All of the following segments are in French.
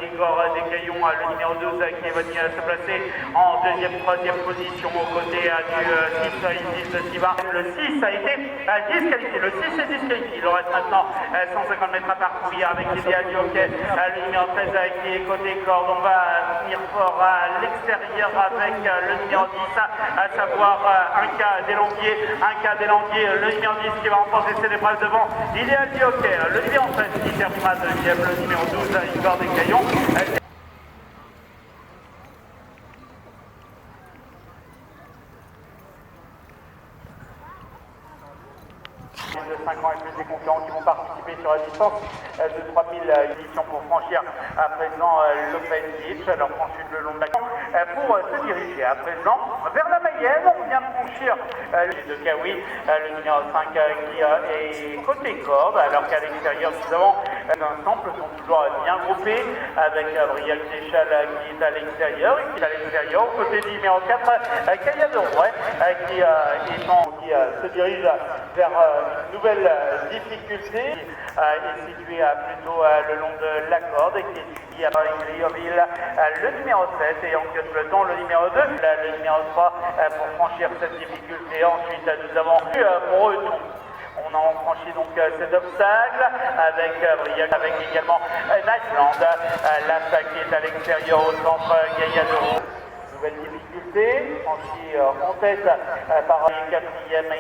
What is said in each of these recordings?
Igor Descaillons, le numéro 12 qui est venu se placer en deuxième, troisième position aux côtés du 6 Isis Siva. Le 6 a été disqualifié, le 6 est disqualifié. Il reste maintenant 150 mètres à parcourir avec Idéal du hockey, le numéro 13 qui est côté corde. On va venir fort à l'extérieur avec le numéro 10, à savoir un cas d'Élandier, le numéro 10 qui va remporter ses épreuves devant Idéal du hockey, le numéro 13 qui terminera deuxième, le numéro 12 Igor Descaillons. De 5 ans et plus des concurrents qui vont participer sur la distance de 3000 éditions pour franchir à présent l'Open Beach, leur franchise le long de la côte, pour se diriger à présent vers la Mayenne. On vient de franchir le Kawi, le numéro 5 qui est côté corde, alors qu'à l'extérieur nous avons un sample sont toujours bien groupés avec Briac Séchal qui est à l'extérieur et qui est à l'extérieur au côté du numéro 4 Kaya de Rouet qui se dirige vers une nouvelle difficulté est située plutôt le long de la corde et qui est suivi par Griotville, le numéro 7 et en queue de peloton le numéro 2, le numéro 3 pour franchir cette difficulté. Ensuite nous avons eu Breton. On a franchi donc cet obstacle avec Briac, avec également Niceland, l'As qui est à l'extérieur au centre Gaïa de Roux. Nouvelle difficulté, franchi en tête par le quatrième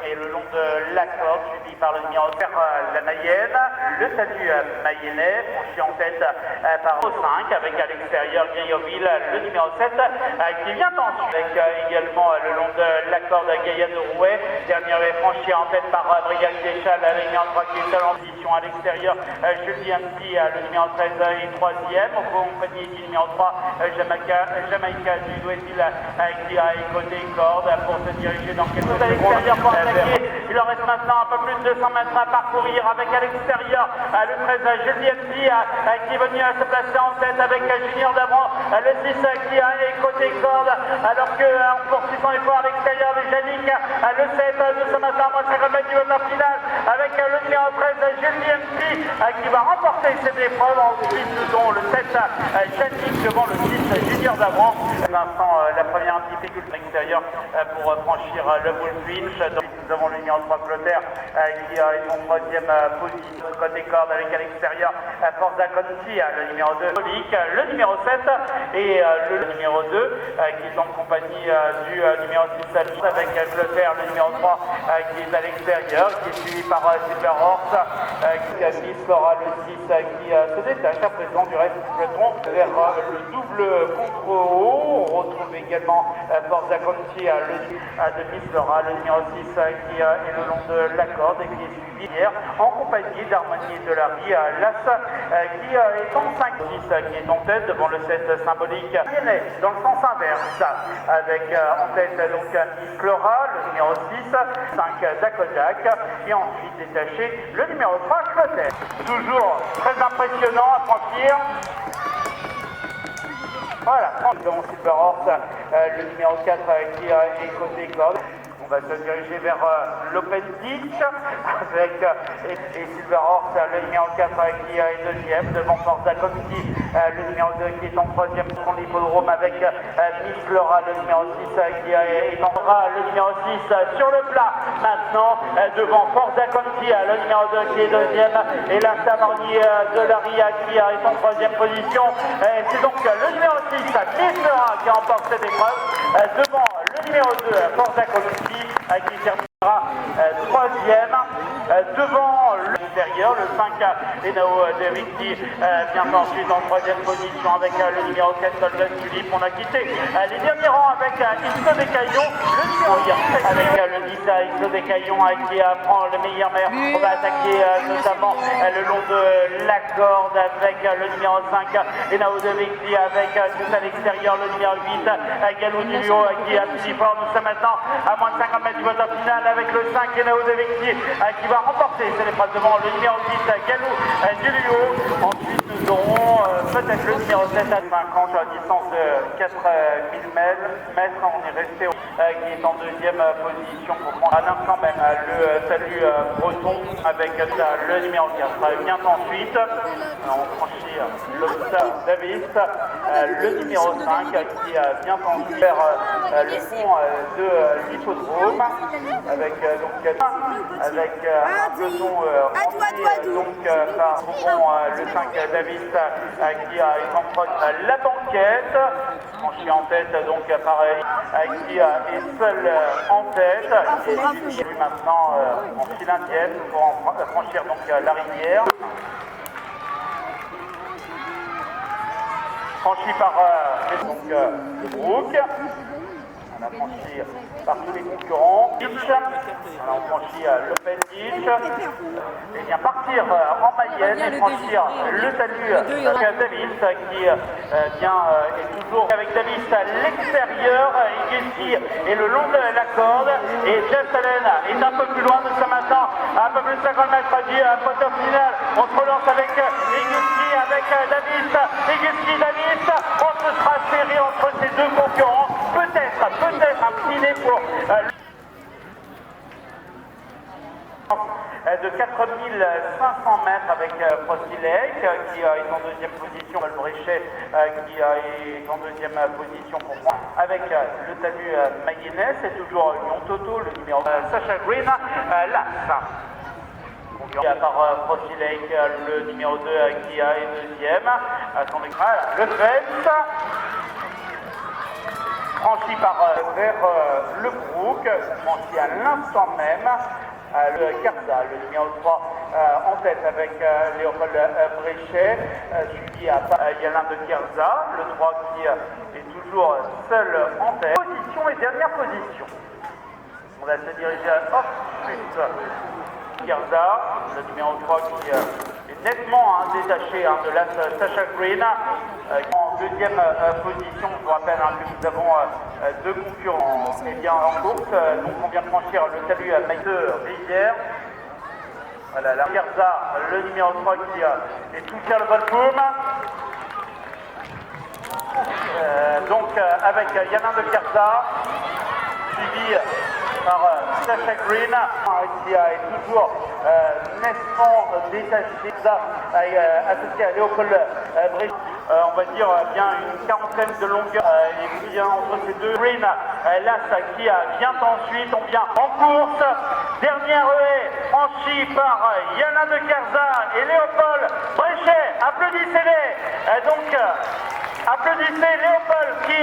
et le long de la corde, suivi par le numéro 4 la Mayenne, le salut mayennais, franchi en tête par le 5 avec à l'extérieur Griotville, le numéro 7 qui vient ensuite avec également le long de la corde Gaïa de Rouet, dernier franchi en tête par Briac Séchal, le numéro 3 qui est en position à l'extérieur, Julien Petit, le numéro 13 et 3e, au compagnie du numéro 3 Jamaïca du Douai-Ville qui a côté corde pour se diriger dans quelques secondes. Il en reste maintenant un peu plus de 200 mètres à parcourir avec à l'extérieur le 13 Julien Petit qui est venu se placer en tête avec Junior Davran, le 6 qui est côté corde alors qu'on poursuit son effort à l'extérieur avec Yannick, le 7 nous sommes à moins 50 mètres du vote final avec le numéro 13 Julien Petit qui va remporter cette épreuve. Ensuite nous avons le 7 Yannick devant le 6 Junior Davran. L'instant, la première difficulté extérieure pour franchir le Bullfinch. Nous avons le numéro 3 Clotaire qui est en troisième position côté corde avec à l'extérieur Forza Conti, le numéro 2 Polic, le numéro 7 et le numéro 2 qui est en compagnie du numéro 6 avec Clotaire, le numéro 3 qui est à l'extérieur, qui est suivi par Silver Horse qui aura le 6 qui se détache à présent du reste du peloton vers le double contre-haut. On retrouve également Forza Conti de Mislora, le numéro 6 qui est le long de la corde et qui est suivi hier en compagnie d'Harmonie de la Rie, l'As qui est en 5-6 qui est en tête devant le 7 symbolique dans le sens inverse avec en tête donc Mislora, le numéro 6, 5 Dakodak et ensuite détaché le numéro 3 Clotet. Toujours très impressionnant à franchir. Voilà, nous avons Silver Horse, le numéro 4 qui est côté corde. On va se diriger vers l'Open Beach avec et Silver Horse, le numéro 4 qui est deuxième, devant Forza Conti, le numéro 2 qui est en troisième sur l'hippodrome avec Miss Laura, le numéro 6 qui est le numéro 6 sur le plat maintenant, devant Forza Conti, le numéro 2 qui est deuxième, et la Harmonie de la Ria qui est en troisième position. C'est donc le numéro 6, Miss Laura, qui remporte cette épreuve, devant le numéro 2, Forza Conti, qui terminera troisième, devant l'extérieur, le 5 Enao de Victi vient ensuite en troisième position avec le numéro 4 Golden Tulip. On a quitté les derniers rangs avec Iso Descaillons, le numéro 10 avec le 10 Iso Descaillons qui prend le meilleur maire. On va attaquer notamment le long de la corde avec le numéro 5 Enao de Victi avec tout à l'extérieur le numéro 8 Galou du Lio qui a suivi fort. Nous sommes maintenant à moins de 50 mètres du vote final avec le 5 Enao de Victi qui va remporter cette épreuve devant le numéro 10 Galou du Lio. Ensuite nous aurons peut-être le numéro 7 à 50 à distance de 4000 mètres on est resté qui est en deuxième position pour prendre un instant même le salut breton avec le numéro 4. Vient ensuite, on franchit l'Obstacle Davis, le numéro 5 qui vient ensuite vers le fond de l'hippodrome avec avec un peloton rempli donc par le 5 Davis qui est en prod la banquette, franchi en tête donc pareil qui est seul en tête et lui maintenant en file indienne pour franchir donc la rivière. Franchi par Brooke. On a franchi par tous les concurrents. On franchit l'Open Ditch. Et vient partir en Mayenne et franchir le salut Davis qui est toujours avec Davis à l'extérieur. Ici est le long de la corde. Et Jeff Allen est un peu plus loin de ça maintenant. Un peu plus de 50 mètres du poteau final. On se relance avec Iguski, avec Davis. Davis. On se sera serré entre ces deux concurrents. Peut-être un petit nez pour de 4500 mètres avec Frosty Lake qui est en deuxième position, Paul Bréchet qui est en deuxième position pour moi avec le talus Maguinès et toujours Lyon Toto, le numéro Sacha Green, l'As. Par Frosty Lake, le numéro 2 qui est deuxième, à son écran, le Fence. Franchi vers le Brook, franchi à l'instant même le Carza, le numéro 3 en tête avec Léopold Bréchet, suivi à Yalin de Carza, le 3 qui est toujours seul en tête. Position et dernière position. On va se diriger ensuite. Carza, le numéro 3 qui est nettement détaché de l'As Sacha Green. En deuxième position, je vous rappelle que nous avons deux concurrents en course. Donc on vient de franchir le talus à Maïteur Rivière. Voilà, la Carza, le numéro 3 qui est touché à le Volpoum. Donc avec Yanin de Carza, suivi par Sacha Green qui est toujours nettement détaché, associé à Léopold Bréchet. On va dire bien une quarantaine de longueur et bien entre ces deux. Green, l'As qui vient ensuite, on vient en course. Dernière haie franchie par Yalin de Carza et Léopold Bréchet. Applaudissez-les. Donc applaudissez Léopold qui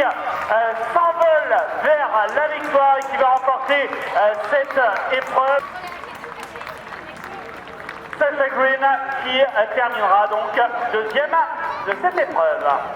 s'envole vers la victoire et qui va remporter cette épreuve. Sacha Green qui terminera donc deuxième de cette épreuve.